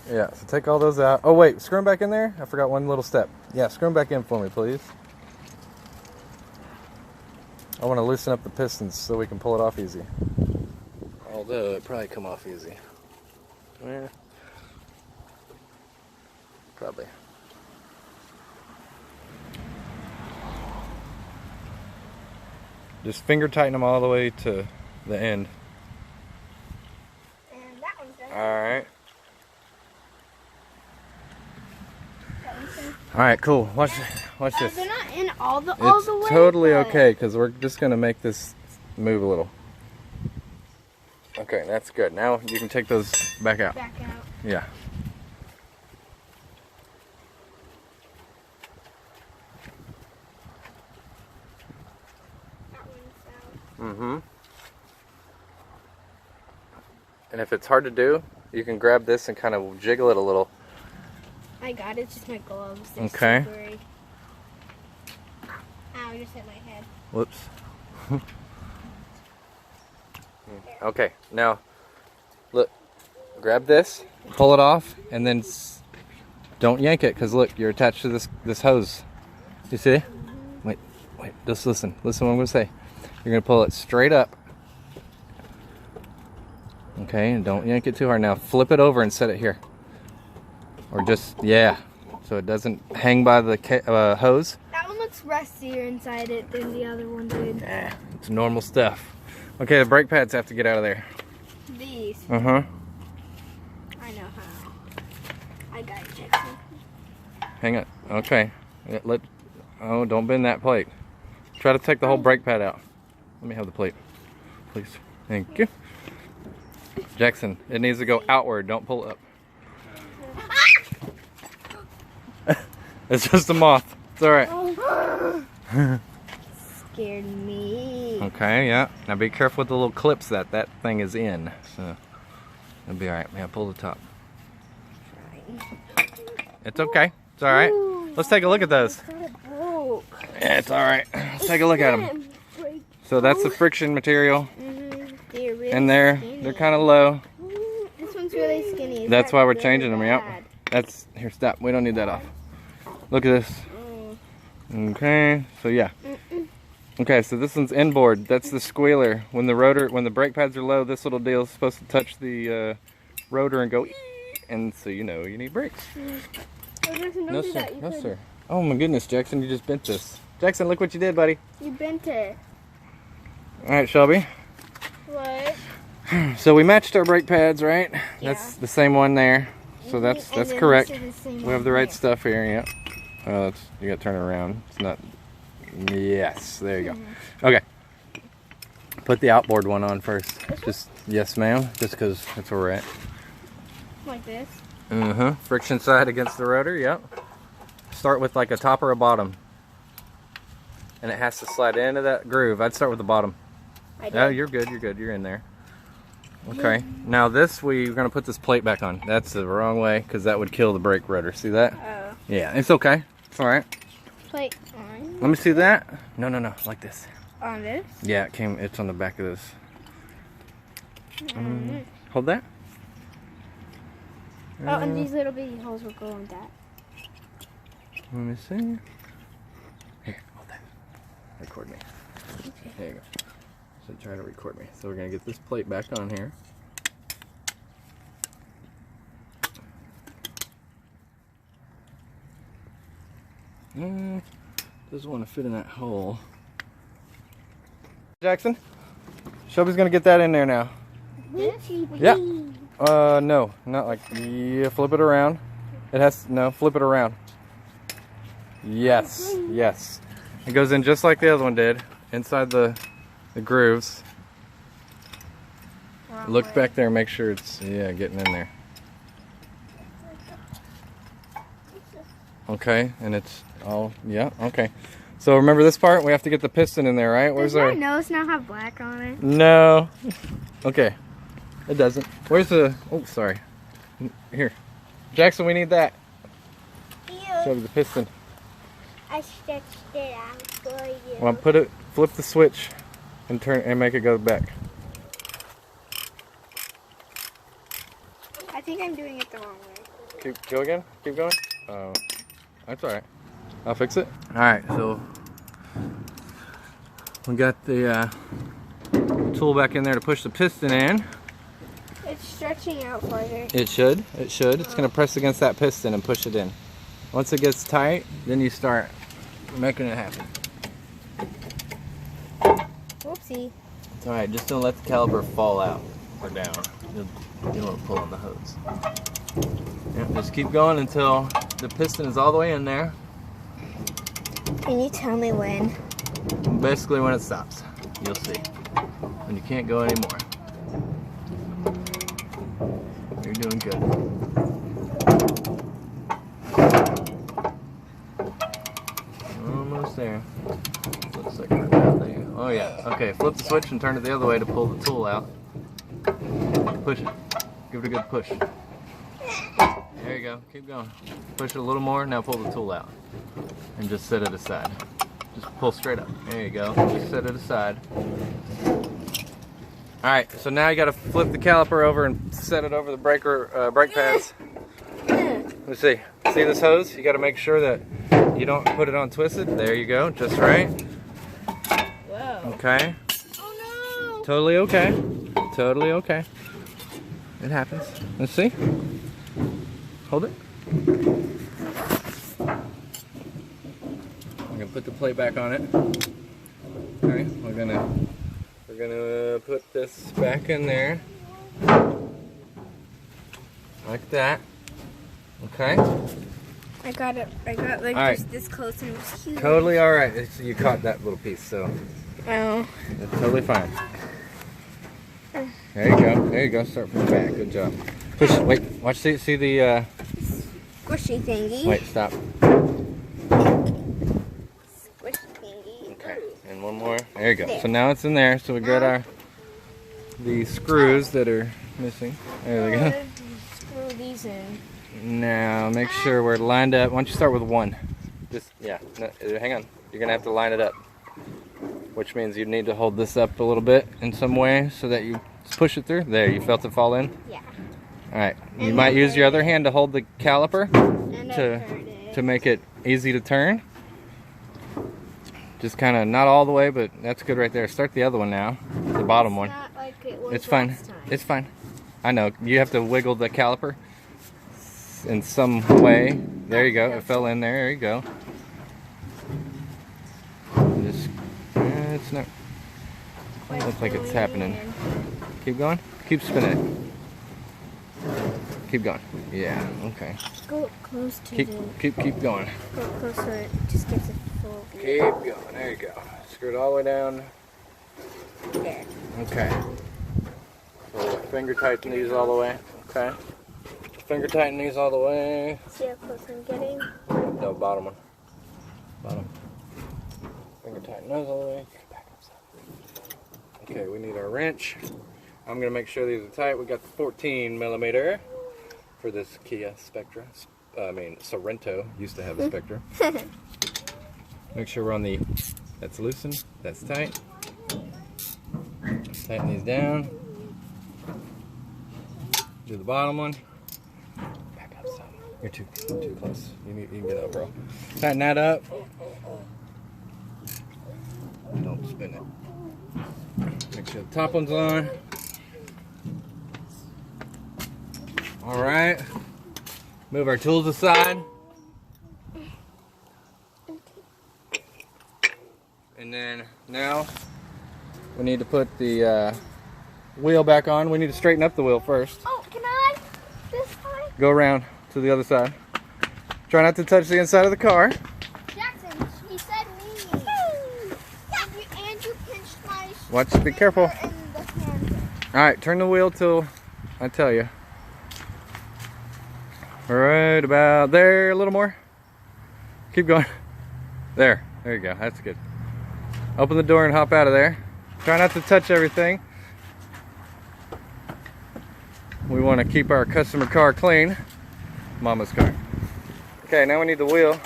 Yeah, so take all those out. Oh wait, screw them back in there? I forgot one little step. Yeah, screw them back in for me, please. I want to loosen up the pistons so we can pull it off easy. Although it probably come off easy. Yeah. Probably. Just finger tighten them all the way to the end. And that one's done. Alright. Alright, watch this. They're not in all the way. It's totally okay, because we're just going to make this move a little. Okay, that's good. Now you can take those back out. Back out. Yeah. That one's out. Mm-hmm. And if it's hard to do, you can grab this and kind of jiggle it a little. I got it. It's just my gloves. They're Okay. slippery. Ow, I just hit my head. Whoops. Okay, now look, grab this, pull it off, and then don't yank it, because look, you're attached to this hose. You see? Wait, just listen to what I'm going to say. You're going to pull it straight up. Okay, and don't yank it too hard. Now flip it over and set it here. Or just, yeah, so it doesn't hang by the hose. That one looks rustier inside it than the other one did. Yeah, it's normal stuff. Okay, the brake pads have to get out of there. These. Uh-huh. I know how. I got it, Jackson. Hang on. Okay. Oh, don't bend that plate. Try to take the whole brake pad out. Let me have the plate, please. Thank you. Jackson, it needs to go outward. Don't pull it up. It's just a moth. It's all right. Scared me. Okay, yeah. Now be careful with the little clips that thing is in. So it'll be all right. Yeah, pull the top. It's okay. It's all right. Let's take a look at those. Yeah, it's all right. Let's take a look at them. So that's the friction material. Really and they're kind of low. This one's really skinny. That's why we're changing them. Yep. That's here. Stop. We don't need that off. Look at this. Okay. So yeah. Okay. So this one's inboard. That's the squealer. When the brake pads are low, this little deal is supposed to touch the rotor and go. And so you know you need brakes. No sir. No sir. Oh my goodness, Jackson, you just bent this. Jackson, look what you did, buddy. You bent it. All right, Shelby. What? So we matched our brake pads, right? Yeah. That's the same one there. So that's correct. The We have the right stuff here. Yep. Oh, you gotta turn it around. It's not. Yes, there you go. Okay. Put the outboard one on first. Just yes, ma'am. Just because that's where we're at. Like this. Friction side against the rotor. Yep. Start with like a top or a bottom, and it has to slide into that groove. I'd start with the bottom. Oh, you're good. You're good. You're in there. Okay. Now this, we're gonna put this plate back on. That's the wrong way, because that would kill the brake rotor. See that? Oh. Yeah, it's okay. It's all right. Plate on. Let me see that. No, like this. On this? Yeah, it's on the back of this. Hold that. Oh, and these little bitty holes will go on that. Let me see. Here, hold that. Record me. Okay. There you go. So try to record me. So we're gonna get this plate back on here. Doesn't want to fit in that hole. Jackson, Shelby's gonna get that in there now. Yeah. No, not like. Yeah, flip it around. It has flip it around. Yes, yes. It goes in just like the other one did, inside the grooves. Look back there, make sure it's getting in there. Okay, and it's all okay. So remember this part? We have to get the piston in there, right? Does my nose now have black on it? No. Okay. It doesn't. Where's the? Oh, sorry. Here, Jackson. We need that. Show me the piston. I stretched it out for you. Well, flip the switch, and turn and make it go back. I think I'm doing it the wrong way. Go again? Keep going? Oh, that's alright. I'll fix it. Alright, so we got the tool back in there to push the piston in. It's stretching out farther. It should. It should. It's going to press against that piston and push it in. Once it gets tight, then you start making it happen. Whoopsie. Alright, just don't let the caliper fall out or down. You don't want to pull on the hose. Yep, just keep going until the piston is all the way in there. Can you tell me when? Basically when it stops. You'll see. When you can't go anymore. You're doing good. Almost there. Looks like we're about there. Oh yeah. Okay, flip the switch and turn it the other way to pull the tool out. Push it. Give it a good push. There you go. Keep going. Push it a little more. Now pull the tool out. And just set it aside. Just pull straight up. There you go. Just set it aside. Alright, so now you got to flip the caliper over and set it over the brake pads. Let's see. See this hose? You got to make sure that you don't put it on twisted. There you go. Just right. Whoa. Okay. Oh no. Totally okay. Totally okay. It happens. Let's see. Hold it. I'm gonna put the plate back on it. Okay, we're gonna put this back in there. Like that. Okay. I got it. I got like right. just this close and it was huge. Totally alright. You caught that little piece, so Oh. it's totally fine. There you go. There you go. Start from the back. Good job. Push. Wait. Watch. See the. Squishy thingy. Wait. Stop. Squishy thingy. Okay. And one more. There you go. So now it's in there. So we got the screws that are missing. There we go. Screw these in. Now make sure we're lined up. Why don't you start with one? Just yeah. No, hang on. You're gonna have to line it up. Which means you need to hold this up a little bit in some way so that you push it through. There, you felt it fall in? Yeah. Alright, you might use your other hand to hold the caliper And to make it easy to turn. Just kind of, not all the way, but that's good right there. Start the other one now, the bottom one. Not like it was It's fine. last time. It's fine. I know, you have to wiggle the caliper in some way. There you go, it fell in there, there you go. Just, it's not, doesn't look like it's happening. Keep going. Keep spinning it. Keep going. Yeah. Okay. Go close to Keep going. Go close so it just gets a full view. Keep going. There you go. Screw it all the way down. There. Okay. So finger tighten these all the way. Okay. Finger tighten these all the way. See how close I'm getting? No, bottom one. Bottom. Finger tighten those all the way. Back up. Okay, we need our wrench. I'm gonna make sure these are tight. We got the 14mm for this KIA Sorento. Used to have a Spectra. Make sure we're on the. That's loosened. That's tight. Tighten these down. Do the bottom one. Back up some. You're too close. You can get up, bro. Tighten that up. Don't spin it. Make sure the top one's on. All right. Move our tools aside. And then now we need to put the wheel back on. We need to straighten up the wheel first. Oh, can I? This time? Go around to the other side. Try not to touch the inside of the car. Jackson, he said me. And you pinched my Watch, be careful. in the hand. All right, turn the wheel till I tell you. Right about there, a little more. Keep going. There you go, that's good. Open the door and hop out of there. Try not to touch everything. We want to keep our customer car clean. Mama's car. Okay, now we need the wheel.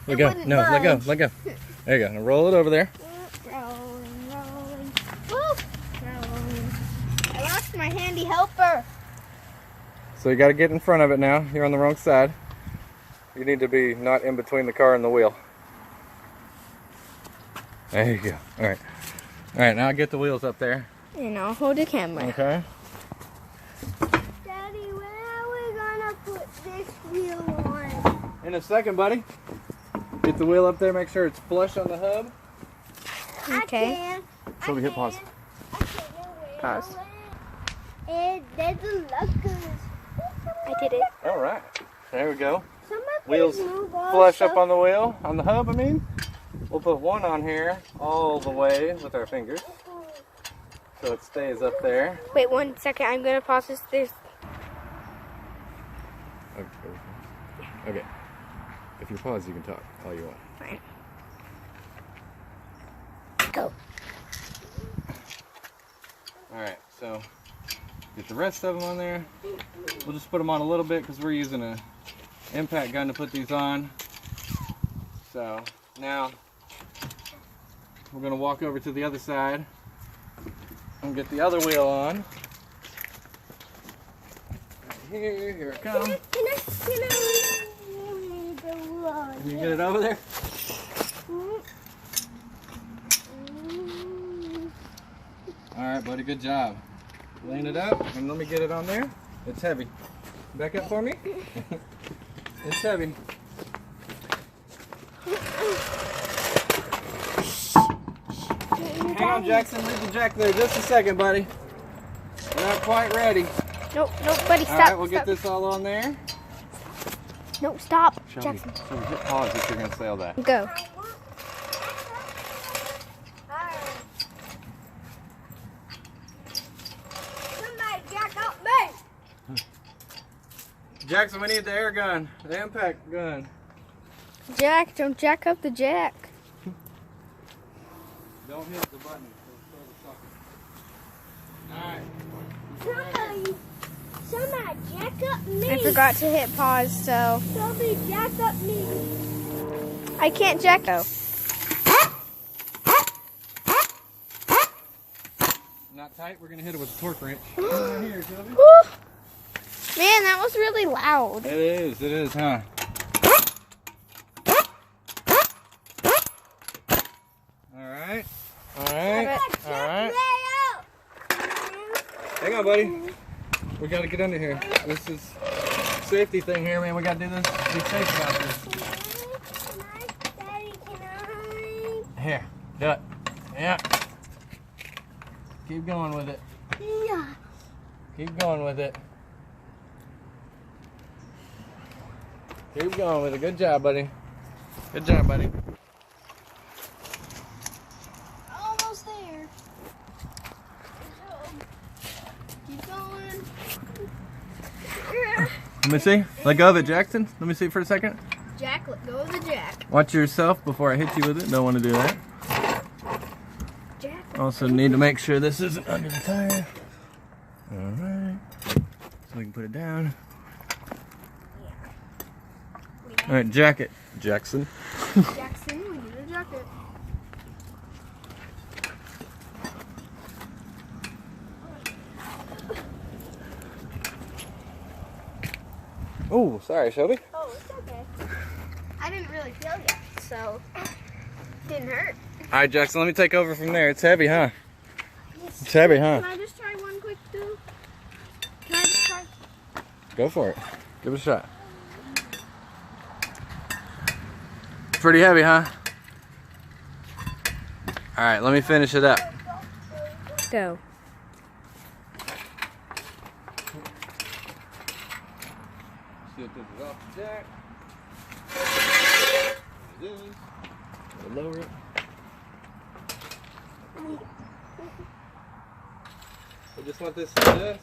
Let go. No, let go. Let go. There you go. Now roll it over there. Rolling, rolling. Woo! Rolling. my handy helper. So you got to get in front of it now. You're on the wrong side. You need to be not in between the car and the wheel. There you go. All right. All right, now get the wheels up there. And I'll hold the camera. Okay. Daddy, where are we gonna put this wheel on? In a second, buddy. Get the wheel up there. Make sure it's flush on the hub. Okay. So we hit pause. Pause. And there's the lockers. I did it. All right. There we go. Some of Wheels these move flush also. up on the wheel, on the hub, I mean. We'll put one on here all the way with our fingers. So it stays up there. Wait 1 second. I'm gonna pause this. There's. Okay. If you pause, you can talk all you want. Fine. Go. Alright, so get the rest of them on there. We'll just put them on a little bit because we're using an impact gun to put these on. So now we're going to walk over to the other side and get the other wheel on. Right here it comes. Can you get it over there? Alright, buddy, good job. Lean it up and let me get it on there. It's heavy. Back up for me. It's heavy. Hang on, Jackson. Leave the jack there just a second, buddy. We're not quite ready. Nope, buddy, stop. Alright, we'll get this all on there. No, stop. Shelby, Jackson. Shelby, hit pause if you're going to sail that. Go. Somebody jack up me. Jackson, we need the air gun, the impact gun. Jack, don't jack up the jack. Don't hit the button. Alright. Somebody jack up me. I forgot to hit pause, so. Somebody jack up me. I can't jack up. Not tight, we're going to hit it with a torque wrench. Right here, Shelby. Man, that was really loud. It is, huh? Alright. Hang on, buddy. We got to get under here. This is safety thing here, man. We got to do this. Be safe about this. Here, do it. Yeah. Keep going with it. Yeah. Keep going with it. Keep going with it. Good job, buddy. Good job, buddy. Almost there. Keep going. Let me see. Let go of it, Jackson. Let me see for a second. Jack, let go of the jack. Watch yourself before I hit you with it. Don't want to do that. Jack. Also need to make sure this isn't under the tire. Alright. So we can put it down. Alright, jack it, Jackson. Jackson, we need a jacket. Oh, sorry, Shelby. Oh, it's okay. I didn't really feel yet, so it didn't hurt. Alright, Jackson, let me take over from there. It's heavy, huh? Yes. It's heavy, huh? Can I just try one quick, too? Can I just try? Go for it. Give it a shot. Pretty heavy, huh? Alright, let me finish it up. Go. See if this is off the jack. It is. We'll lower it. We just want this to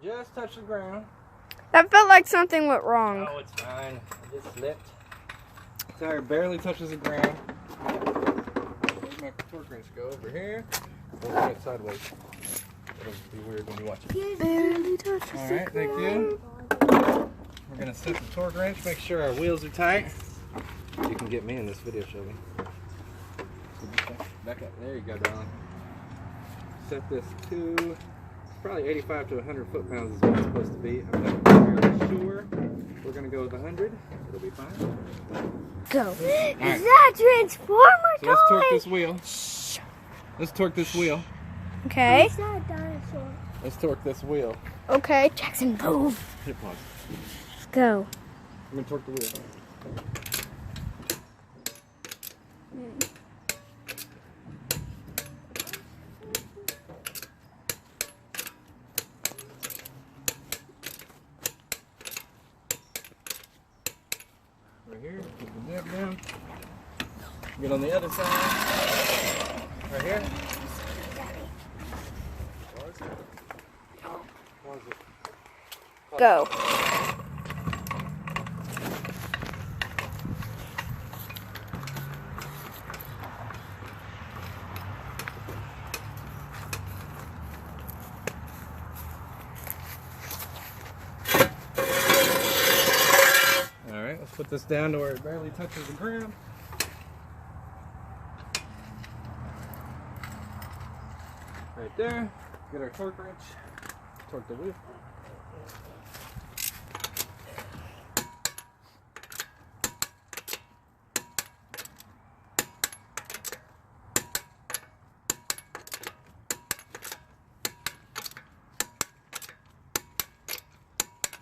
just touch the ground. That felt like something went wrong. Oh, it's fine. It just slipped. The tire barely touches the ground. Where's my torque wrench? Go over here. We'll turn it sideways. It'll be weird when you watch it. Barely touches the Alright, thank you. We're going to set the torque wrench, make sure our wheels are tight. You can get me in this video, Shelby. Back up. There you go, darling. Set this to Probably 85 to 100 foot-pounds is what it's supposed to be. I'm not fairly sure. We're going to go with 100. It'll be fine. Go. Right. Is that Transformer So let's torque this wheel. Let's torque this wheel. Okay. Is that a dinosaur? Let's torque this wheel. Okay, Jackson, move. Hit pause. Go. I'm going to torque the wheel. Right here, put the nib down. Get on the other side. Right here. Pause it. Go. Alright, let's put this down to where it barely touches the ground. Right there. Get our torque wrench. Torque the wheel.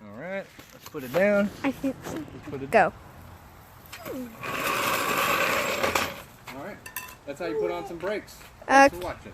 Alright, let's put it down. I think so. Put it Go. Alright, that's how you put on some brakes. Thanks for watching.